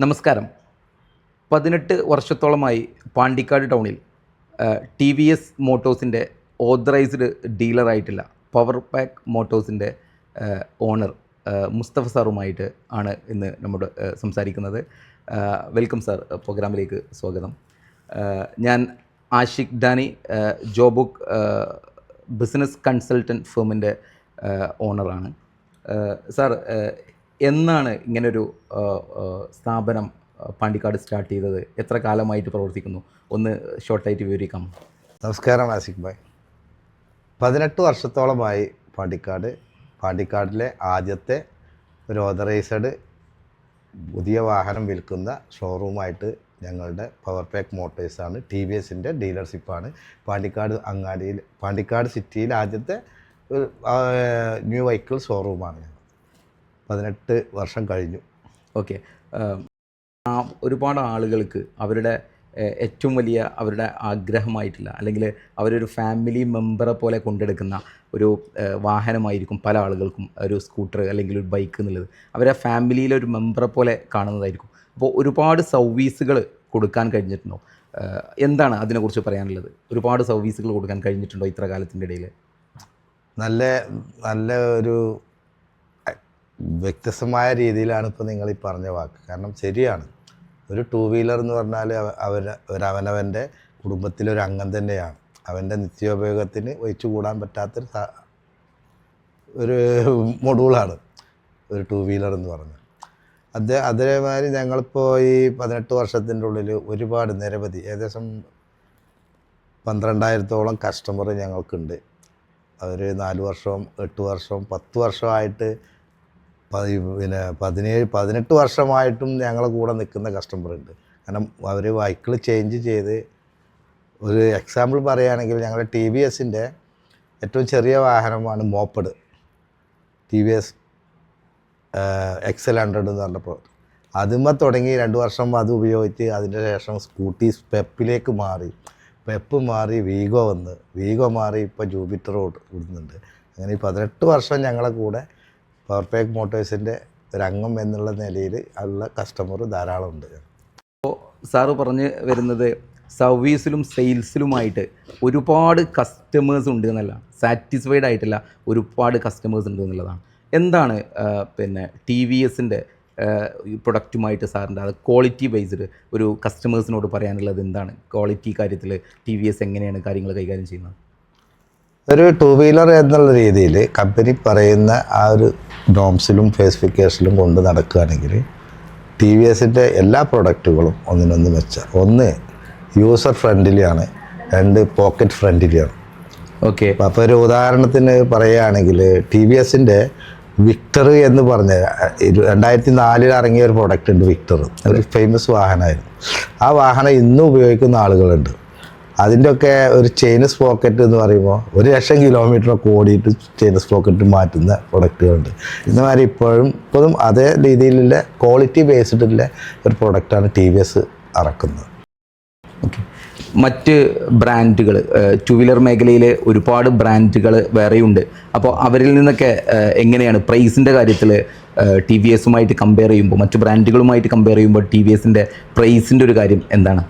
നമസ്കാരം. 18 വർഷത്തോളമായി പാണ്ടിക്കാട് ടൗണിൽ ടി വി എസ് മോട്ടോഴ്സിൻ്റെ ഓതറൈസ്ഡ് ഡീലറായിട്ടുള്ള പവർ പാക്ക് മോട്ടോഴ്സിൻ്റെ ഓണർ മുസ്തഫ സാറുമായിട്ട് ആണ് ഇന്ന് നമ്മുടെ സംസാരിക്കുന്നത്. വെൽക്കം സാർ, പ്രോഗ്രാമിലേക്ക് സ്വാഗതം. ഞാൻ ആഷിഖ് ഡാനി, ജോബുക്ക് ബിസിനസ് കൺസൾട്ടൻറ്റ് ഫേമിൻ്റെ ഓണറാണ്. സാർ, എന്നാണ് ഇങ്ങനൊരു സ്ഥാപനം പാണ്ടിക്കാട് സ്റ്റാർട്ട് ചെയ്തത്? എത്ര കാലമായിട്ട് പ്രവർത്തിക്കുന്നു? ഒന്ന് ഷോർട്ടായിട്ട് വിവരിക്കാം. നമസ്കാരം ആസിഖ് ഭായ്. 18 വർഷത്തോളമായി പാണ്ടിക്കാടിലെ ആദ്യത്തെ ഒരു ഓതറൈസ്ഡ് പുതിയ വാഹനം വിൽക്കുന്ന ഷോറൂമായിട്ട് ഞങ്ങളുടെ പവർ പാക്ക് മോട്ടേഴ്സാണ്. ടി വി എസിൻ്റെ ഡീലർഷിപ്പാണ്. പാണ്ടിക്കാട് സിറ്റിയിൽ ആദ്യത്തെ ഒരു ന്യൂ വെഹിക്കിൾ ഷോറൂമാണ്. 18 വർഷം കഴിഞ്ഞു. ഓക്കെ. ഒരുപാട് ആളുകൾക്ക് അവരുടെ ഏറ്റവും വലിയ അവരുടെ ആഗ്രഹമായിട്ടില്ല, അല്ലെങ്കിൽ അവരൊരു ഫാമിലി മെമ്പറെ പോലെ കൊണ്ടെടുക്കുന്ന ഒരു വാഹനമായിരിക്കും പല ആളുകൾക്കും ഒരു സ്കൂട്ടർ അല്ലെങ്കിൽ ഒരു ബൈക്ക് എന്നുള്ളത്. അവരെ ഫാമിലിയിലെ ഒരു മെമ്പറെ പോലെ കാണുന്നതായിരിക്കും. അപ്പോൾ ഒരുപാട് സർവീസുകൾ കൊടുക്കാൻ കഴിഞ്ഞിട്ടുണ്ടോ? എന്താണ് അതിനെക്കുറിച്ച് പറയാനുള്ളത്? ഒരുപാട് സർവീസുകൾ കൊടുക്കാൻ കഴിഞ്ഞിട്ടുണ്ടോ ഇത്ര കാലത്തിൻ്റെ ഇടയിൽ? നല്ല ഒരു വ്യത്യസ്തമായ രീതിയിലാണ് ഇപ്പോൾ നിങ്ങൾ ഈ പറഞ്ഞ വാക്ക്. കാരണം ശരിയാണ്, ഒരു ടൂ വീലർ എന്ന് പറഞ്ഞാൽ അവനവൻ്റെ കുടുംബത്തിലൊരു അംഗം തന്നെയാണ്. അവൻ്റെ നിത്യോപയോഗത്തിന് ഒഴിച്ചുകൂടാൻ പറ്റാത്തൊരു ഒരു മൊഡ്യൂളാണ് ഒരു ടൂ വീലർ എന്ന് പറഞ്ഞാൽ. അതേമാതിരി ഞങ്ങളിപ്പോൾ ഈ 18 വർഷത്തിൻ്റെ ഉള്ളിൽ ഒരുപാട് നിരവധി ഏകദേശം 12,000-ഓളം കസ്റ്റമർ ഞങ്ങൾക്കുണ്ട്. അവർ 4 വർഷവും 8 വർഷവും 10 വർഷമായിട്ട് പിന്നെ 18 വർഷമായിട്ടും ഞങ്ങളെ കൂടെ നിൽക്കുന്ന കസ്റ്റമറുണ്ട്. കാരണം അവർ വെഹിക്കിൾ ചേഞ്ച് ചെയ്ത്, ഒരു എക്സാമ്പിൾ പറയുകയാണെങ്കിൽ ഞങ്ങളുടെ ടി വി എസിൻ്റെ ഏറ്റവും ചെറിയ വാഹനമാണ് moped, T V S XL100 എന്ന് പറഞ്ഞപ്പോൾ അതുമ്മ തുടങ്ങി 2 വർഷം അത് ഉപയോഗിച്ച് അതിൻ്റെ ശേഷം സ്കൂട്ടി പെപ്പിലേക്ക് മാറി, പെപ്പ് മാറി വീഗോ മാറി ഇപ്പോൾ ജൂപ്പിറ്റർ ഓടുന്നുണ്ട്. അങ്ങനെ ഈ 18 വർഷം ഞങ്ങളെ കൂടെ പവർ പാക്ക് മോട്ടോഴ്സിൻ്റെ ഒരംഗം എന്നുള്ള നിലയിൽ ഉള്ള കസ്റ്റമർ ധാരാളം ഉണ്ട്. അപ്പോൾ സാറ് പറഞ്ഞ് വരുന്നത് സർവീസിലും സെയിൽസിലുമായിട്ട് ഒരുപാട് കസ്റ്റമേഴ്സ് ഉണ്ട് എന്നല്ല, സാറ്റിസ്ഫൈഡ് ആയിട്ടുള്ള ഒരുപാട് കസ്റ്റമേഴ്സ് ഉണ്ട് എന്നുള്ളതാണ്. എന്താണ് പിന്നെ ടി വി എസിൻ്റെ പ്രൊഡക്റ്റുമായിട്ട് സാറിൻ്റെ അത് ക്വാളിറ്റി ബേസ്ഡ് ഒരു കസ്റ്റമേഴ്സിനോട് പറയാനുള്ളത് എന്താണ്? ക്വാളിറ്റി കാര്യത്തിൽ ടി വി എസ് എങ്ങനെയാണ് കാര്യങ്ങൾ കൈകാര്യം ചെയ്യുന്നത്? ഒരു ടൂ വീലർ എന്നുള്ള രീതിയിൽ കമ്പനി പറയുന്ന ആ ഒരു നോംസിലും സ്പെസിഫിക്കേഷനിലും കൊണ്ട് നടക്കുകയാണെങ്കിൽ ടി വി എസിൻ്റെ എല്ലാ പ്രൊഡക്റ്റുകളും ഒന്നിനൊന്ന് മെച്ചം. ഒന്ന് യൂസർ ഫ്രണ്ട്ലിയാണ്, 2 പോക്കറ്റ് ഫ്രണ്ട്ലിയാണ്. ഓക്കെ. അപ്പോൾ ഒരു ഉദാഹരണത്തിന് പറയുകയാണെങ്കിൽ ടി വി എസിൻ്റെ വിക്ടർ എന്ന് പറഞ്ഞ 2004 ഇറങ്ങിയ ഒരു പ്രൊഡക്റ്റ് ഉണ്ട്. വിക്ടർ ഒരു ഫേമസ് വാഹനമായിരുന്നു. ആ വാഹനം ഇന്നും ഉപയോഗിക്കുന്ന ആളുകളുണ്ട്. അതിൻ്റെയൊക്കെ ഒരു ചെയിൻസ് പോക്കറ്റ് എന്ന് പറയുമ്പോൾ 1,00,000 കിലോമീറ്ററൊക്കെ ഓടിയിട്ട് ചെയിൻസ് പോക്കറ്റ് മാറ്റുന്ന പ്രൊഡക്റ്റുകളുണ്ട്. ഇന്നുമാതിരി ഇപ്പോഴും അതേ രീതിയിലുള്ള ക്വാളിറ്റി ബേസ്ഡുള്ള ഒരു പ്രൊഡക്റ്റാണ് ടി വി എസ് ഇറക്കുന്നത്. ഓക്കെ. മറ്റ് ബ്രാൻഡുകൾ, ടു വീലർ മേഖലയിൽ ഒരുപാട് ബ്രാൻഡുകൾ വേറെയുണ്ട്. അപ്പോൾ അവരിൽ നിന്നൊക്കെ എങ്ങനെയാണ് പ്രൈസിൻ്റെ കാര്യത്തിൽ ടി വി എസുമായിട്ട് കമ്പയർ ചെയ്യുമ്പോൾ, മറ്റു ബ്രാൻഡുകളുമായിട്ട് കമ്പയർ ചെയ്യുമ്പോൾ ടി വി എസിൻ്റെ പ്രൈസിൻ്റെ ഒരു കാര്യം എന്താണ്?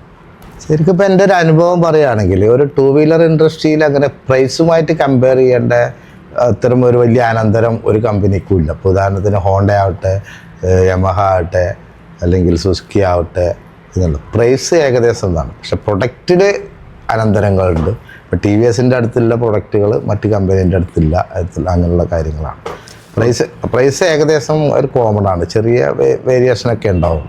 ശരിക്കും ഇപ്പോൾ എൻ്റെ ഒരു അനുഭവം പറയുകയാണെങ്കിൽ ഒരു ടൂ വീലർ ഇൻഡസ്ട്രിയിൽ അങ്ങനെ പ്രൈസുമായിട്ട് കമ്പയർ ചെയ്യേണ്ട അത്തരം ഒരു വലിയ അനന്തരം ഒരു കമ്പനിക്കും ഇല്ല. ഇപ്പോൾ ഉദാഹരണത്തിന് ഹോണ്ട ആവട്ടെ, യമഹ ആവട്ടെ, അല്ലെങ്കിൽ സുസുക്കി ആവട്ടെ, എന്നുള്ള പ്രൈസ് ഏകദേശം എന്താണ്. പക്ഷെ പ്രൊഡക്റ്റിൽ അനന്തരങ്ങളുണ്ട്. ഇപ്പോൾ ടി വി എസിൻ്റെ അടുത്തുള്ള പ്രൊഡക്റ്റുകൾ മറ്റ് കമ്പനീൻ്റെ അടുത്തില്ല, അങ്ങനെയുള്ള കാര്യങ്ങളാണ്. പ്രൈസ് ഏകദേശം ഒരു കോമൺ ആണ്, ചെറിയ വേരിയേഷനൊക്കെ ഉണ്ടാവും.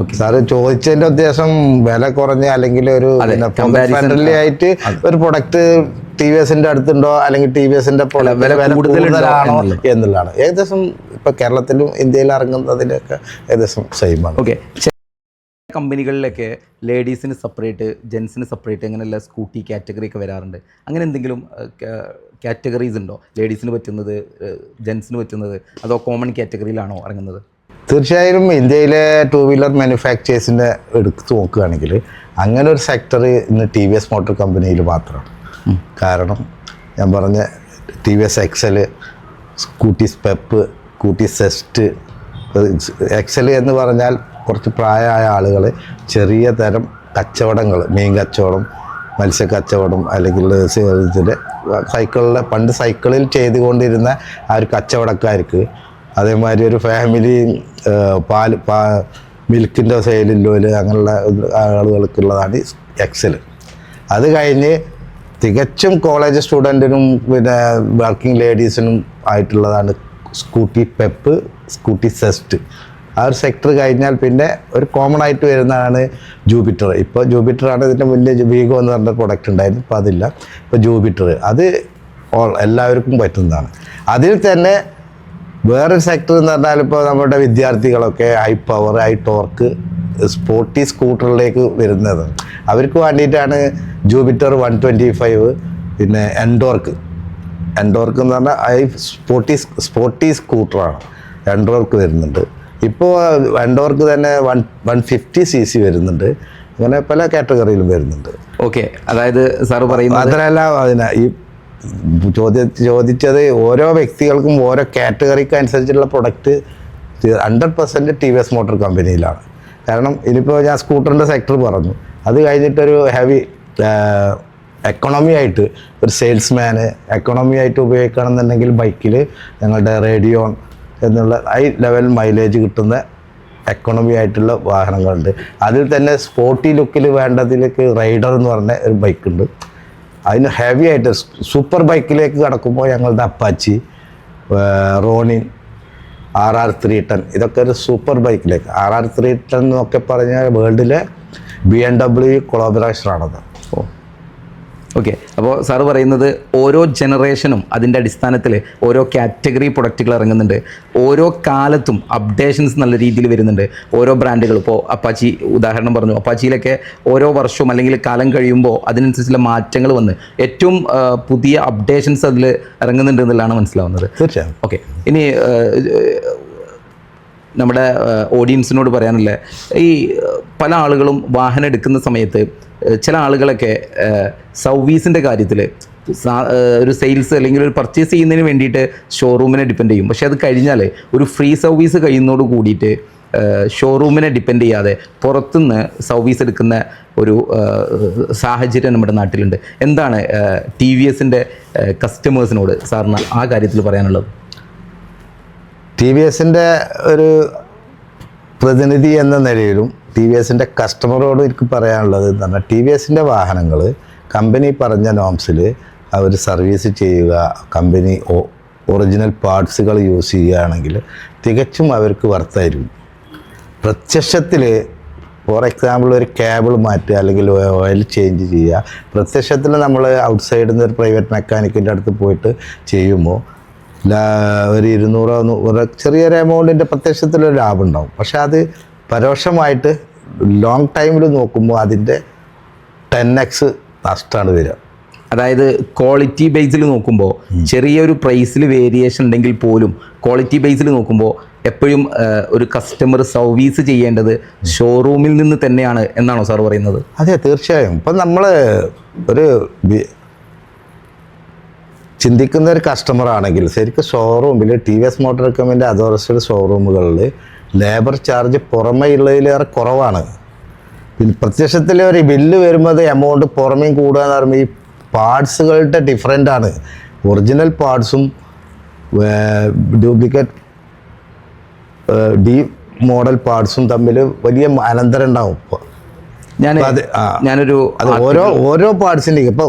ഓക്കെ. സാറ് ചോദിച്ചതിൻ്റെ ഉദ്ദേശം വില കുറഞ്ഞ അല്ലെങ്കിൽ ഒരു ഫ്രണ്ട്ലി ആയിട്ട് ഒരു പ്രൊഡക്റ്റ് ടി വി എസിൻ്റെ അടുത്തുണ്ടോ അല്ലെങ്കിൽ ടി വി എസിൻ്റെ വില കൂടുതലാണോ എന്നുള്ളതാണ്. ഏകദേശം ഇപ്പോൾ കേരളത്തിലും ഇന്ത്യയിൽ ഇറങ്ങുന്നതിൻ്റെയൊക്കെ ഏകദേശം സെയിമാണ്. ഓക്കെ. കമ്പനികളിലൊക്കെ ലേഡീസിന് സെപ്പറേറ്റ്, ജെൻസിന് സെപ്പറേറ്റ്, അങ്ങനെയുള്ള സ്കൂട്ടി കാറ്റഗറി ഒക്കെ വരാറുണ്ട്. അങ്ങനെ എന്തെങ്കിലും കാറ്റഗറീസ് ഉണ്ടോ? ലേഡീസിന് പറ്റുന്നത്, ജെൻസിന് പറ്റുന്നത്, അതോ കോമൺ കാറ്റഗറിയിലാണോ ഇറങ്ങുന്നത്? തീർച്ചയായും ഇന്ത്യയിലെ ടൂ വീലർ മാനുഫാക്ചേഴ്സിൻ്റെ എടുത്ത് നോക്കുകയാണെങ്കിൽ അങ്ങനെ ഒരു സെക്ടർ ഇന്ന് ടി വി എസ് മോട്ടോർ കമ്പനിയിൽ മാത്രമാണ്. കാരണം ഞാൻ പറഞ്ഞ T V S XL, Scooty Pep, Scooty Zest, XL എന്ന് പറഞ്ഞാൽ കുറച്ച് പ്രായമായ ആളുകൾ ചെറിയ തരം കച്ചവടങ്ങൾ, മീൻ കച്ചവടം, മത്സ്യ കച്ചവടം, അല്ലെങ്കിൽ ഇതിൻ്റെ പണ്ട് സൈക്കിളിൽ ചെയ്തുകൊണ്ടിരുന്ന ആ ഒരു കച്ചവടക്കാർക്ക്, അതേമാതിരി ഒരു ഫാമിലി മിൽക്കിൻ്റെ സെയിലില്ലോല് അങ്ങനെയുള്ള ആളുകൾക്കുള്ളതാണ് എക്സൽ. അത് കഴിഞ്ഞ് തികച്ചും കോളേജ് സ്റ്റുഡൻറ്റിനും പിന്നെ വർക്കിംഗ് ലേഡീസിനും ആയിട്ടുള്ളതാണ് സ്കൂട്ടി പെപ്പ്, സ്കൂട്ടി സെസ്റ്റ്. ആ ഒരു സെക്ടർ കഴിഞ്ഞാൽ പിന്നെ ഒരു കോമൺ ആയിട്ട് വരുന്നതാണ് ജൂപ്പിറ്റർ. ഇപ്പോൾ ജൂപ്പിറ്ററാണ് ഇതിൻ്റെ മുന്നേ വീഗോ എന്ന് പറഞ്ഞ പ്രൊഡക്റ്റ് ഉണ്ടായിരുന്നു, ഇപ്പോൾ അതില്ല. ഇപ്പോൾ ജൂപ്പിറ്റർ അത് എല്ലാവർക്കും പറ്റുന്നതാണ്. അതിൽ തന്നെ വേറൊരു സെക്ടർ എന്ന് പറഞ്ഞാൽ ഇപ്പോൾ നമ്മുടെ വിദ്യാർത്ഥികളൊക്കെ high power, high torque sporty സ്കൂട്ടറിലേക്ക് വരുന്നത്. അവർക്ക് വേണ്ടിയിട്ടാണ് ജൂപ്പിറ്റർ 125, പിന്നെ എൻഡോർക്ക് എന്ന് പറഞ്ഞാൽ സ്പോർട്ടി സ്കൂട്ടറാണ് എൻഡോർക്ക് വരുന്നുണ്ട്. ഇപ്പോൾ എൻഡോർക്ക് തന്നെ 150cc വരുന്നുണ്ട്. അങ്ങനെ പല കാറ്റഗറിയിലും വരുന്നുണ്ട്. ഓക്കെ, അതായത് സാറ് പറയുന്നത് മാത്രമല്ല ഈ ചോദിച്ചത് ഓരോ വ്യക്തികൾക്കും ഓരോ കാറ്റഗറിക്ക് അനുസരിച്ചുള്ള പ്രൊഡക്റ്റ് 100% TVS മോട്ടോർ കമ്പനിയിലാണ്. കാരണം ഇനിയിപ്പോൾ ഞാൻ സ്കൂട്ടറിൻ്റെ സെക്ടർ പറഞ്ഞു, അത് കഴിഞ്ഞിട്ടൊരു ഹെവി എക്കണോമി ആയിട്ട് ഒരു സെയിൽസ്മാന് എക്കണോമി ആയിട്ട് ഉപയോഗിക്കണമെന്നുണ്ടെങ്കിൽ ബൈക്കിൽ ഞങ്ങളുടെ റേഡിയോൺ എന്നുള്ള ഹൈ ലെവൽ മൈലേജ് കിട്ടുന്ന എക്കണോമി ആയിട്ടുള്ള വാഹനങ്ങളുണ്ട്. അതിൽ തന്നെ സ്പോർട്ടി ലുക്കിൽ വേണ്ടതിലേക്ക് റൈഡർ എന്ന് പറഞ്ഞ ഒരു ബൈക്കുണ്ട്. അതിന് ഹെവി ആയിട്ട് സൂപ്പർ ബൈക്കിലേക്ക് കടക്കുമ്പോൾ ഞങ്ങളുടെ അപ്പാച്ചി, റോണിൻ, RR 310 ഇതൊക്കെ ഒരു സൂപ്പർ ബൈക്കിലേക്ക്. RR 310 എന്നൊക്കെ പറഞ്ഞാൽ വേൾഡിലെ BMW കൊളാബറേഷനാണത്. ഓക്കെ, അപ്പോൾ സാറ് പറയുന്നത് ഓരോ ജനറേഷനും അതിൻ്റെ അടിസ്ഥാനത്തിൽ ഓരോ കാറ്റഗറി പ്രൊഡക്റ്റുകൾ ഇറങ്ങുന്നുണ്ട്. ഓരോ കാലത്തും അപ്ഡേഷൻസ് നല്ല രീതിയിൽ വരുന്നുണ്ട്. ഓരോ ബ്രാൻഡുകൾ, ഇപ്പോൾ അപ്പാച്ചി ഉദാഹരണം പറഞ്ഞു, അപ്പാച്ചിയിലൊക്കെ ഓരോ വർഷവും അല്ലെങ്കിൽ കാലം കഴിയുമ്പോൾ അതിനനുസരിച്ചുള്ള മാറ്റങ്ങൾ വന്ന് ഏറ്റവും പുതിയ അപ്ഡേഷൻസ് അതിൽ ഇറങ്ങുന്നുണ്ട് എന്നുള്ളതാണ് മനസ്സിലാവുന്നത്. തീർച്ചയായും. ഓക്കെ, ഇനി നമ്മുടെ ഓഡിയൻസിനോട് പറയാനുള്ള, ഈ പല ആളുകളും വാഹനം എടുക്കുന്ന സമയത്ത് ചില ആളുകളൊക്കെ സർവീസിൻ്റെ കാര്യത്തിൽ ഒരു സെയിൽസ് അല്ലെങ്കിൽ ഒരു പർച്ചേസ് ചെയ്യുന്നതിന് വേണ്ടിയിട്ട് ഷോറൂമിനെ ഡിപ്പെൻഡ് ചെയ്യും. പക്ഷേ അത് കഴിഞ്ഞാൽ ഒരു ഫ്രീ സർവീസ് കഴിയുന്നതോട് കൂടിയിട്ട് ഷോറൂമിനെ ഡിപ്പെൻഡ് ചെയ്യാതെ പുറത്തുനിന്ന് സർവീസ് എടുക്കുന്ന ഒരു സാഹചര്യം നമ്മുടെ നാട്ടിലുണ്ട്. എന്താണ് TVSൻ്റെ കസ്റ്റമേഴ്സിനോട് സാറിന് ആ കാര്യത്തിൽ പറയാനുള്ളത്? TVSൻ്റെ ഒരു പ്രതിനിധി എന്ന നിലയിലും TVSൻ്റെ കസ്റ്റമറോട് എനിക്ക് പറയാനുള്ളത് എന്ന് പറഞ്ഞാൽ, TVSൻ്റെ വാഹനങ്ങൾ കമ്പനി പറഞ്ഞ നോംസിൽ അവർ സർവീസ് ചെയ്യുക, കമ്പനി ഒറിജിനൽ പാർട്സുകൾ യൂസ് ചെയ്യുകയാണെങ്കിൽ തികച്ചും അവർക്ക് വർത്തായിരിക്കും. പ്രത്യക്ഷത്തിൽ ഫോർ എക്സാമ്പിൾ ഒരു കേബിൾ മാറ്റുക അല്ലെങ്കിൽ ഓയിൽ ചേഞ്ച് ചെയ്യുക, പ്രത്യക്ഷത്തിൽ നമ്മൾ ഔട്ട്സൈഡിൽ നിന്ന് ഒരു പ്രൈവറ്റ് മെക്കാനിക്കിൻ്റെ അടുത്ത് പോയിട്ട് ചെയ്യുമ്പോൾ ഒരു 200 ചെറിയൊരു എമൗണ്ടിൻ്റെ പ്രത്യക്ഷത്തിലൊരു ലാഭം ഉണ്ടാവും. പക്ഷെ അത് പരോക്ഷമായിട്ട് ലോങ് ടൈമിൽ നോക്കുമ്പോൾ അതിൻ്റെ 10x നഷ്ടമാണ് വരിക. അതായത് ക്വാളിറ്റി ബേസിൽ നോക്കുമ്പോൾ ചെറിയൊരു പ്രൈസിൽ വേരിയേഷൻ ഉണ്ടെങ്കിൽ പോലും ക്വാളിറ്റി ബേസിൽ നോക്കുമ്പോൾ എപ്പോഴും ഒരു കസ്റ്റമർ സർവീസ് ചെയ്യേണ്ടത് ഷോറൂമിൽ നിന്ന് തന്നെയാണ് എന്നാണോ സാർ പറയുന്നത്? അതെ, തീർച്ചയായും. ഇപ്പം നമ്മൾ ഒരു ചിന്തിക്കുന്ന ഒരു കസ്റ്റമർ ആണെങ്കിൽ ശരിക്കും ഷോറൂമിൽ TVS മോട്ടോർ കമ്പനിൻ്റെ അതോറിറ്റഡ് ഷോറൂമുകളിൽ ലേബർ ചാർജ് പുറമേ ഉള്ളതിലേറെ കുറവാണ്. പിന്നെ പ്രത്യക്ഷത്തിൽ ഒരു ബില്ല് വരുമ്പോൾ എമൗണ്ട് പുറമേയും കൂടുക എന്ന് പറയുമ്പോൾ ഈ പാർട്സുകളുടെ ഡിഫറൻ്റ് ആണ്. ഒറിജിനൽ പാർട്സും ഡ്യൂപ്ലിക്കേറ്റ് ഡി മോഡൽ പാർട്സും തമ്മിൽ വലിയ അനന്തരം ഉണ്ടാവും. ഞാനൊരു അത് ഓരോ പാർട്സിൻ്റെയും ഇപ്പോൾ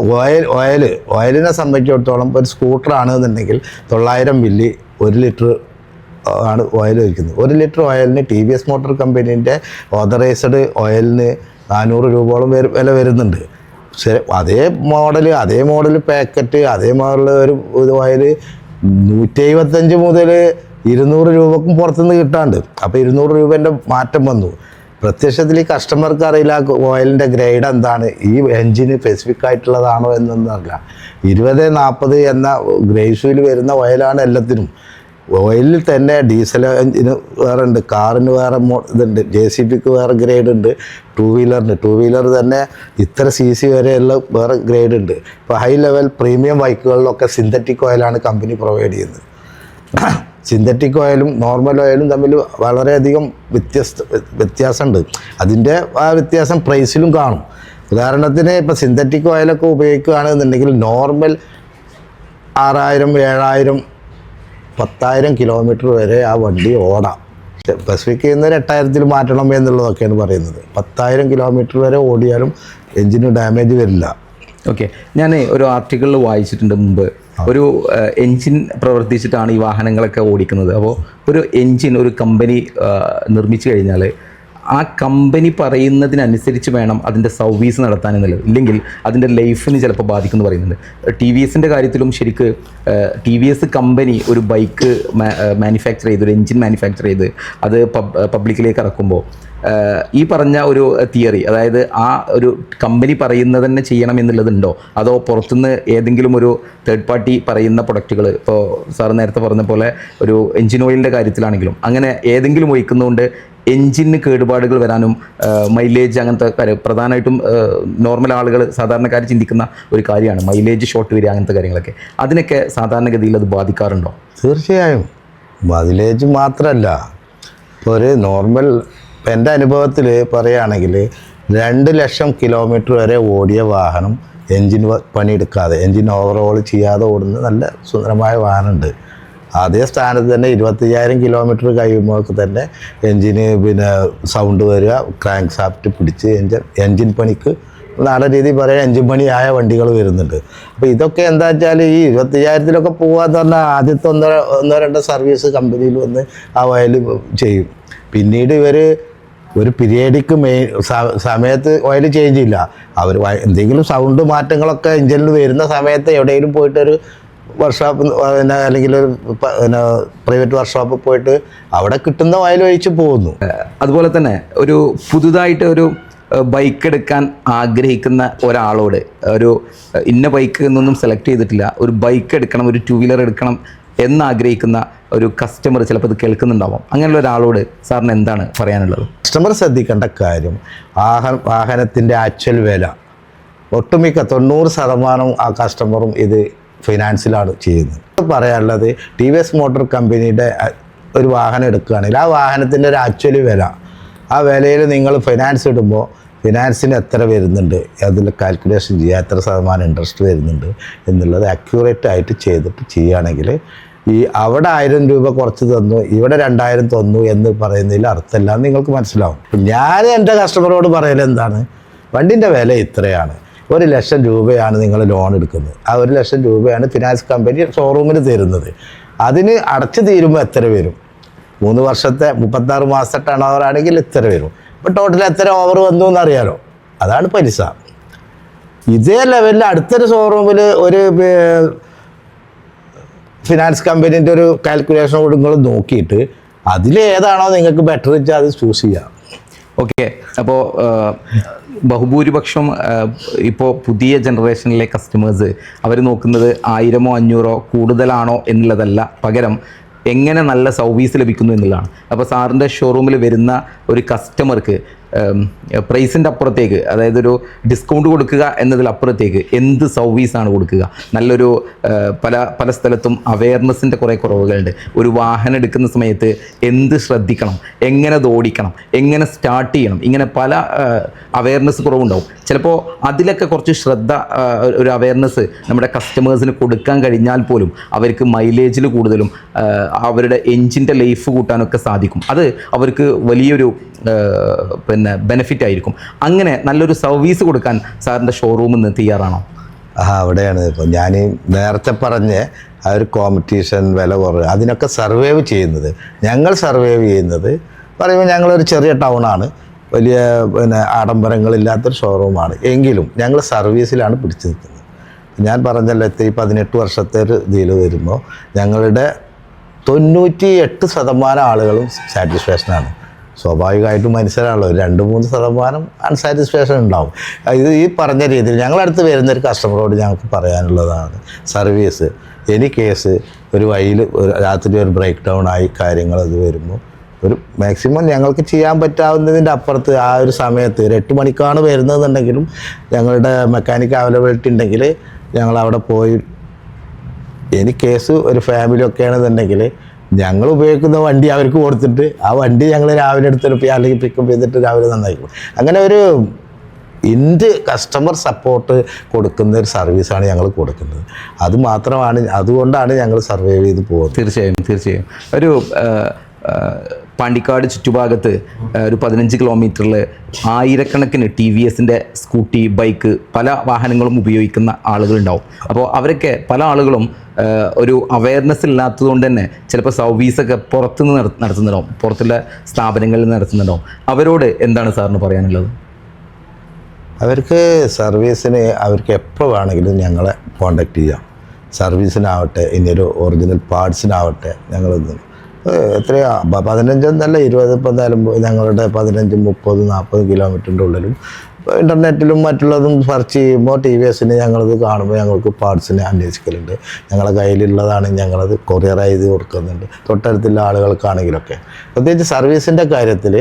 ഓയിലിനെ സംബന്ധിച്ചിടത്തോളം ഒരു സ്കൂട്ടറാണെന്നുണ്ടെങ്കിൽ 900 മില്ലി 1 ലിറ്റർ ആണ് ഓയിൽ ഒഴിക്കുന്നത്. 1 ലിറ്റർ ഓയിലിന് TVS മോട്ടോർ കമ്പനീൻ്റെ ഓതറൈസ്ഡ് ഓയിലിന് 400 രൂപയോളം വില വരുന്നുണ്ട്. ശരി, അതേ മോഡൽ പാക്കറ്റ്, അതേ മോഡൽ ഒരു ഓയിൽ 175 മുതൽ 200 രൂപക്കും പുറത്തുനിന്ന് കിട്ടാണ്ട്. അപ്പോൾ 200 രൂപേൻ്റെ മാറ്റം വന്നു. പ്രത്യക്ഷത്തിൽ ഈ കസ്റ്റമർക്ക് അറിയില്ല ഓയിലിൻ്റെ ഗ്രേഡ് എന്താണ്, ഈ എൻജിന് സ്പെസിഫിക് ആയിട്ടുള്ളതാണോ എന്നൊന്നും അറിയില്ല. 2040 എന്ന ഗ്രേസുവിൽ വരുന്ന ഓയിലാണ് എല്ലാത്തിനും. ഓയിലിൽ തന്നെ ഡീസൽ എഞ്ചിന് വേറെ ഉണ്ട്, കാറിന് വേറെ ഇതുണ്ട്, JCBക്ക് വേറെ ഗ്രേഡ് ഉണ്ട്, ടൂ വീലർ തന്നെ ഇത്ര CC വരെയുള്ള വേറെ ഗ്രേഡ് ഉണ്ട്. ഇപ്പോൾ ഹൈ ലെവൽ പ്രീമിയം ബൈക്കുകളിലൊക്കെ സിന്തറ്റിക് ഓയിലാണ് കമ്പനി പ്രൊവൈഡ് ചെയ്യുന്നത്. സിന്തറ്റിക് ഓയിലും നോർമൽ ഓയിലും തമ്മിൽ വളരെയധികം വ്യത്യാസമുണ്ട്. അതിൻ്റെ ആ വ്യത്യാസം പ്രൈസിലും കാണും. ഉദാഹരണത്തിന് ഇപ്പോൾ സിന്തറ്റിക് ഓയിലൊക്കെ ഉപയോഗിക്കുകയാണെന്നുണ്ടെങ്കിൽ നോർമൽ 6000, 7000, 10,000 കിലോമീറ്റർ വരെ ആ വണ്ടി ഓടാം. സ്പെസിഫിക് ചെയ്യുന്നവർ 8000-ൽ മാറ്റണം എന്നുള്ളതൊക്കെയാണ് പറയുന്നത്. 10,000 കിലോമീറ്റർ വരെ ഓടിയാലും എഞ്ചിന് ഡാമേജ് വരില്ല. ഓക്കെ, ഞാൻ ഒരു ആർട്ടിക്കിളിൽ വായിച്ചിട്ടുണ്ട് മുമ്പ്, ഒരു എൻജിൻ പ്രവർത്തിച്ചിട്ടാണ് ഈ വാഹനങ്ങളൊക്കെ ഓടിക്കുന്നത്. അപ്പോൾ ഒരു എൻജിൻ ഒരു കമ്പനി നിർമ്മിച്ചു കഴിഞ്ഞാൽ ആ കമ്പനി പറയുന്നതിനനുസരിച്ച് വേണം അതിൻ്റെ സർവീസ് നടത്താൻ എന്നുള്ളത്. ഇല്ലെങ്കിൽ അതിൻ്റെ ലൈഫിന് ചിലപ്പോൾ ബാധിക്കുമെന്ന് പറയുന്നുണ്ട്. ടി വി എസിൻ്റെ കാര്യത്തിലും ശരിക്ക് ടി വി എസ് കമ്പനി ഒരു ബൈക്ക് മാനുഫാക്ചർ ചെയ്ത്, ഒരു എൻജിൻ മാനുഫാക്ചർ ചെയ്ത് അത് പബ്ലിക്കിലേക്ക് ഇറക്കുമ്പോൾ ഈ പറഞ്ഞ ഒരു തിയറി, അതായത് ആ ഒരു കമ്പനി പറയുന്നത് തന്നെ ചെയ്യണം എന്നുള്ളതുണ്ടോ, അതോ പുറത്തുനിന്ന് ഏതെങ്കിലും ഒരു തേർഡ് പാർട്ടി പറയുന്ന പ്രൊഡക്റ്റുകൾ, ഇപ്പോൾ സാർ നേരത്തെ പറഞ്ഞ പോലെ ഒരു എൻജിൻ ഓയിലിൻ്റെ കാര്യത്തിലാണെങ്കിലും അങ്ങനെ ഏതെങ്കിലും ഒഴിക്കുന്നതുകൊണ്ട് എൻജിന് കേടുപാടുകൾ വരാനും മൈലേജ് അങ്ങനത്തെ കാര്യം, പ്രധാനമായിട്ടും നോർമൽ ആളുകൾ സാധാരണക്കാർ ചിന്തിക്കുന്ന ഒരു കാര്യമാണ് മൈലേജ് ഷോർട്ട് വരിക, അങ്ങനത്തെ കാര്യങ്ങളൊക്കെ. അതിനൊക്കെ സാധാരണഗതിയിൽ അത് ബാധിക്കാറുണ്ടോ? തീർച്ചയായും. മൈലേജ് മാത്രമല്ല, ഒരു നോർമൽ എൻ്റെ അനുഭവത്തിൽ പറയുകയാണെങ്കിൽ 2 ലക്ഷം കിലോമീറ്റർ വരെ ഓടിയ വാഹനം എൻജിൻ പണിയെടുക്കാതെ, എൻജിൻ ഓവറോൾ ചെയ്യാതെ ഓടുന്ന നല്ല സുന്ദരമായ വാഹനമുണ്ട്. അതേ സ്ഥാനത്ത് തന്നെ 25,000 കിലോമീറ്റർ കഴിയുമ്പോൾ തന്നെ എൻജിന് സൗണ്ട് വരിക, ക്രാങ്ക് ഷാഫ്റ്റ് പിടിച്ച് എൻജിൻ പണിക്ക് നല്ല രീതിയിൽ പറയാൻ എൻജിൻ പണിയായ വണ്ടികൾ വരുന്നുണ്ട്. അപ്പോൾ ഇതൊക്കെ എന്താ വെച്ചാൽ ഈ 25,000-ലൊക്കെ പോകാന്ന് പറഞ്ഞാൽ ആദ്യത്തെ ഒന്നോ രണ്ടോ സർവീസ് കമ്പനിയിൽ വന്ന് ആ ഓയിൽ ചെയ്യും. പിന്നീട് ഇവർ ഒരു പീരിയഡിക്ക് സമയത്ത് ഓയിൽ ചേഞ്ച് ഇല്ല. അവർ എന്തെങ്കിലും സൗണ്ട് മാറ്റങ്ങളൊക്കെ എഞ്ചിനിൽ വരുന്ന സമയത്ത് എവിടെയെങ്കിലും പോയിട്ടൊരു വർക്ക്ഷോപ്പ് അല്ലെങ്കിൽ ഒരു പ്രൈവറ്റ് വർക്ക്ഷോപ്പിൽ പോയിട്ട് അവിടെ കിട്ടുന്ന ഓയിൽ ഒഴിച്ച് പോകുന്നു. അതുപോലെ തന്നെ ഒരു പുതുതായിട്ട് ഒരു ബൈക്ക് എടുക്കാൻ ആഗ്രഹിക്കുന്ന ഒരാളോട്, ഒരു ഇന്ന ബൈക്ക് എന്നൊന്നും സെലക്ട് ചെയ്തിട്ടില്ല, ഒരു ബൈക്ക് എടുക്കണം, ഒരു 2 വീലർ എടുക്കണം എന്നാഗ്രഹിക്കുന്ന ഒരു കസ്റ്റമർ ചിലപ്പോൾ ഇത് കേൾക്കുന്നുണ്ടാവാം. അങ്ങനെയുള്ള ഒരാളോട് സാറിന് എന്താണ് പറയാനുള്ളത്? കസ്റ്റമർ ശ്രദ്ധിക്കേണ്ട കാര്യം, വാഹനത്തിൻ്റെ ആക്ച്വൽ വില ഒട്ടുമിക്ക 90% ആ കസ്റ്റമറും ഇത് ഫിനാൻസിലാണ് ചെയ്യുന്നത്. പറയാനുള്ളത്, ടി വി എസ് മോട്ടോർ കമ്പനിയുടെ ഒരു വാഹനം എടുക്കുകയാണെങ്കിൽ ആ വാഹനത്തിൻ്റെ ഒരു ആക്ച്വലി വില, ആ വിലയിൽ നിങ്ങൾ ഫിനാൻസ് ഇടുമ്പോൾ ഫിനാൻസിന് എത്ര വരുന്നുണ്ട്, അതിൽ കാൽക്കുലേഷൻ ചെയ്യുക, എത്ര ശതമാനം ഇൻട്രസ്റ്റ് വരുന്നുണ്ട് എന്നുള്ളത് അക്യൂറേറ്റ് ആയിട്ട് ചെയ്തിട്ട് ചെയ്യുകയാണെങ്കിൽ ഈ അവിടെ 1000 രൂപ കുറച്ച് തന്നു, ഇവിടെ 2000 തന്നു എന്ന് പറയുന്നതിൽ അർത്ഥമില്ല എന്ന് നിങ്ങൾക്ക് മനസ്സിലാവും. ഞാൻ എൻ്റെ കസ്റ്റമറോട് പറയൽ എന്താണ്, വണ്ടിൻ്റെ വില ഇത്രയാണ്, 1 ലക്ഷം രൂപയാണ് നിങ്ങൾ ലോൺ എടുക്കുന്നത്, ആ 1 ലക്ഷം രൂപയാണ് ഫിനാൻസ് കമ്പനി ഷോറൂമിന് തരുന്നത്. അതിന് അടച്ചു തീരുമ്പോൾ എത്ര വരും, 3 വർഷത്തെ 36 മാസത്തെ ടേൺ ഓവർ ആണെങ്കിൽ ഇത്ര വരും. അപ്പോൾ ടോട്ടൽ എത്ര ഓവർ വന്നു എന്നറിയാലോ, അതാണ് പലിശ. ഇതേ ലെവലിൽ അടുത്തൊരു ഷോറൂമിൽ ഒരു ഫിനാൻസ് കമ്പനീൻ്റെ ഒരു കാൽക്കുലേഷൻ കൂടി നിങ്ങൾ നോക്കിയിട്ട് അതിലേതാണോ നിങ്ങൾക്ക് ബെറ്റർ വെച്ചാൽ അത് ചൂസ് ചെയ്യാം. ഓക്കെ, അപ്പോൾ ബഹുഭൂരിപക്ഷം ഇപ്പോൾ പുതിയ ജനറേഷനിലെ കസ്റ്റമേഴ്സ് അവർ നോക്കുന്നത് 1000-ഓ 500-ഓ കൂടുതലാണോ എന്നുള്ളതല്ല, പകരം എങ്ങനെ നല്ല സർവീസ് ലഭിക്കുന്നു എന്നുള്ളതാണ്. അപ്പോൾ സാറിൻ്റെ ഷോറൂമിൽ വരുന്ന ഒരു കസ്റ്റമർക്ക് പ്രൈസിൻ്റെ അപ്പുറത്തേക്ക്, അതായത് ഒരു ഡിസ്കൗണ്ട് കൊടുക്കുക എന്നതിലപ്പുറത്തേക്ക് എന്ത് സർവീസാണ് കൊടുക്കുക, നല്ലൊരു പല സ്ഥലത്തും അവയർനെസ്സിൻ്റെ കുറേ കുറവുകളുണ്ട്. ഒരു വാഹനം എടുക്കുന്ന സമയത്ത് എന്ത് ശ്രദ്ധിക്കണം, എങ്ങനെ അത് ഓടിക്കണം, എങ്ങനെ സ്റ്റാർട്ട് ചെയ്യണം, ഇങ്ങനെ പല അവയർനെസ് കുറവുണ്ടാവും. ചിലപ്പോൾ അതിലൊക്കെ കുറച്ച് ശ്രദ്ധ, ഒരു അവയർനെസ് നമ്മുടെ കസ്റ്റമേഴ്സിന് കൊടുക്കാൻ കഴിഞ്ഞാൽ പോലും അവർക്ക് മൈലേജിൽ കൂടുതലും അവരുടെ എൻജിൻ്റെ ലൈഫ് കൂട്ടാനൊക്കെ സാധിക്കും. അത് അവർക്ക് വലിയൊരു ബെനിഫിറ്റ് ആയിരിക്കും. അങ്ങനെ നല്ലൊരു സർവീസ് കൊടുക്കാൻ സാറിൻ്റെ ഷോറൂമിൽ നിന്ന് തയ്യാറാണോ? അവിടെയാണ് ഇപ്പോൾ ഞാൻ നേരത്തെ പറഞ്ഞ ആ ഒരു കോമ്പറ്റീഷൻ, വില കുറവ്, അതിനൊക്കെ സർവൈവ് ചെയ്യുന്നത്, ഞങ്ങൾ സർവൈവ് ചെയ്യുന്നത് പറയുമ്പോൾ ഞങ്ങളൊരു ചെറിയ ടൗണാണ്, വലിയ ആഡംബരങ്ങളില്ലാത്തൊരു ഷോറൂമാണ്, എങ്കിലും ഞങ്ങൾ സർവീസിലാണ് പിടിച്ചു നിൽക്കുന്നത്. ഞാൻ പറഞ്ഞല്ലോ, 18 വർഷത്തെ ഒരു ഇതിൽ വരുമ്പോൾ ഞങ്ങളുടെ 98% ആളുകളും സാറ്റിസ്ഫാക്ഷനാണ്. സ്വാഭാവികമായിട്ടും മനസ്സിലാണല്ലോ, 2-3% അൺസാറ്റിസ്ഫാക്ഷൻ ഉണ്ടാവും. ഇത് ഈ പറഞ്ഞ രീതിയിൽ ഞങ്ങളടുത്ത് വരുന്നൊരു കസ്റ്റമറോട് ഞങ്ങൾക്ക് പറയാനുള്ളതാണ്, സർവീസ് എനി കേസ് ഒരു വഴിയിൽ രാത്രി ഒരു ബ്രേക്ക് ഡൗൺ ആയി കാര്യങ്ങൾ അത് വരുമ്പോൾ ഒരു മാക്സിമം ഞങ്ങൾക്ക് ചെയ്യാൻ പറ്റാവുന്നതിൻ്റെ അപ്പുറത്ത് ആ ഒരു സമയത്ത് 8 മണിക്കാണ് വരുന്നതെന്നുണ്ടെങ്കിലും ഞങ്ങളുടെ മെക്കാനിക് അവൈലബിലിറ്റി ഉണ്ടെങ്കിൽ ഞങ്ങളവിടെ പോയി, എനി കേസ് ഒരു ഫാമിലി ഒക്കെ ആണെന്നുണ്ടെങ്കിൽ ഞങ്ങൾ ഉപയോഗിക്കുന്ന വണ്ടി അവർക്ക് കൊടുത്തിട്ട് ആ വണ്ടി ഞങ്ങൾ രാവിലെ എടുത്തെടുക്കുക അല്ലെങ്കിൽ പിക്കപ്പ് ചെയ്തിട്ട് രാവിലെ നന്നായിരിക്കും. അങ്ങനെ ഒരു കസ്റ്റമർ സപ്പോർട്ട് കൊടുക്കുന്ന ഒരു സർവീസാണ് ഞങ്ങൾ കൊടുക്കുന്നത്. അത് മാത്രമാണ്, അതുകൊണ്ടാണ് ഞങ്ങൾ സർവൈവ് ചെയ്ത് പോകുന്നത്. തീർച്ചയായും ഒരു പാണ്ടിക്കാട് ചുറ്റുഭാഗത്ത് ഒരു 15 കിലോമീറ്ററിൽ ആയിരക്കണക്കിന് TVSൻ്റെ സ്കൂട്ടി, ബൈക്ക്, പല വാഹനങ്ങളും ഉപയോഗിക്കുന്ന ആളുകളുണ്ടാവും. അപ്പോൾ അവരൊക്കെ പല ആളുകളും ഒരു അവയർനെസ് ഇല്ലാത്തതുകൊണ്ട് തന്നെ ചിലപ്പോൾ സർവീസൊക്കെ പുറത്തുനിന്ന് നടത്തുന്നുണ്ടാവും, പുറത്തുള്ള സ്ഥാപനങ്ങളിൽ നടത്തുന്നുണ്ടാവും. അവരോട് എന്താണ് സാറിന് പറയാനുള്ളത്? അവർക്ക് സർവീസിന് അവർക്ക് എപ്പോൾ വേണമെങ്കിലും ഞങ്ങളെ കോണ്ടാക്ട് ചെയ്യാം. സർവീസിനാവട്ടെ, ഇനിയൊരു ഒറിജിനൽ പാർട്സിനാവട്ടെ, ഞങ്ങൾ എത്രയാ 15 എന്നല്ല 20, ഇപ്പം എന്തായാലും ഞങ്ങളുടെ 15, 30, 40 കിലോമീറ്ററിൻ്റെ ഉള്ളിലും ഇൻ്റർനെറ്റിലും മറ്റുള്ളതും സെർച്ച് ചെയ്യുമ്പോൾ TVSന് ഞങ്ങളത് കാണുമ്പോൾ ഞങ്ങൾക്ക് പാർട്സിനെ അന്വേഷിക്കലുണ്ട്. ഞങ്ങളുടെ കയ്യിലുള്ളതാണ് ഞങ്ങളത് കൊറിയർ ചെയ്ത് കൊടുക്കുന്നുണ്ട് തൊട്ടടുത്തുള്ള ആളുകൾക്കാണെങ്കിലൊക്കെ. പ്രത്യേകിച്ച് സർവീസിൻ്റെ കാര്യത്തിൽ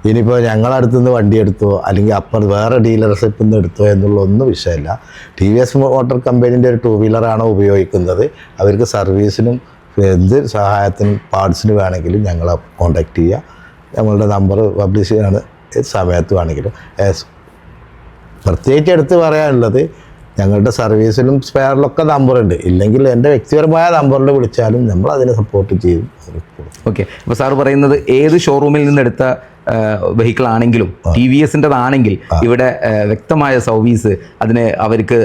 ഇനിയിപ്പോൾ ഞങ്ങളടുത്തുനിന്ന് വണ്ടി എടുത്തോ അല്ലെങ്കിൽ അപ്പുറത്ത് വേറെ ഡീലർഷിപ്പിൽ നിന്ന് എടുത്തോ എന്നുള്ള ഒന്നും വിഷയമില്ല. TVS മോട്ടോർ കമ്പനീൻ്റെ ഒരു 2 വീലറാണോ ഉപയോഗിക്കുന്നത്, അവർക്ക് സർവീസിനും എന്ത് സഹായത്തിനും പാർട്സിന് വേണമെങ്കിലും ഞങ്ങളെ കോൺടാക്റ്റ് ചെയ്യുക. ഞങ്ങളുടെ നമ്പർ പബ്ലിഷ് ചെയ്യാണ് ഏത് സമയത്ത് വേണമെങ്കിലും. പ്രത്യേകിച്ച് എടുത്ത് പറയാനുള്ളത്, ഞങ്ങളുടെ സർവീസിലും സ്പെയറിലൊക്കെ നമ്പറുണ്ട്. ഇല്ലെങ്കിൽ എൻ്റെ വ്യക്തിപരമായ നമ്പറിൽ വിളിച്ചാലും നമ്മൾ അതിനെ സപ്പോർട്ട് ചെയ്യും. ഓക്കെ, അപ്പോൾ സാറ് പറയുന്നത് ഏത് ഷോറൂമിൽ നിന്നെടുത്ത വെഹിക്കിൾ ആണെങ്കിലും TVSൻ്റെതാണെങ്കിൽ ഇവിടെ വ്യക്തമായ സർവീസ്, അതിന് അവർക്ക്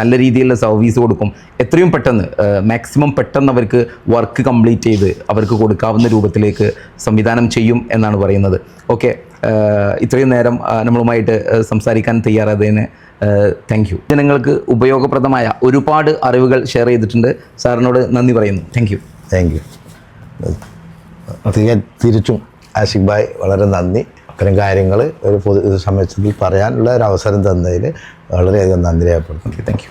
നല്ല രീതിയിലുള്ള സർവീസ് കൊടുക്കും. എത്രയും പെട്ടെന്ന് മാക്സിമം പെട്ടെന്ന് അവർക്ക് വർക്ക് കംപ്ലീറ്റ് ചെയ്ത് അവർക്ക് കൊടുക്കാവുന്ന രൂപത്തിലേക്ക് സംവിധാനം ചെയ്യും എന്നാണ് പറയുന്നത്. ഓക്കെ, ഇത്രയും നേരം നമ്മളുമായിട്ട് സംസാരിക്കാൻ തയ്യാറായതിന് താങ്ക് യു. ജനങ്ങൾക്ക് ഉപയോഗപ്രദമായ ഒരുപാട് അറിവുകൾ ഷെയർ ചെയ്തിട്ടുണ്ട്. സാറിനോട് നന്ദി പറയുന്നു. Thank you. തിരിച്ചും ആഷിഖ് ഭായ് വളരെ നന്ദി. ഇത്തരം കാര്യങ്ങൾ ഒരു പൊതു സമയത്തിൽ പറയാനുള്ള ഒരു അവസരം തന്നതിന് വളരെയധികം നന്ദി രേഖപ്പെടുത്തുന്നു. Thank you.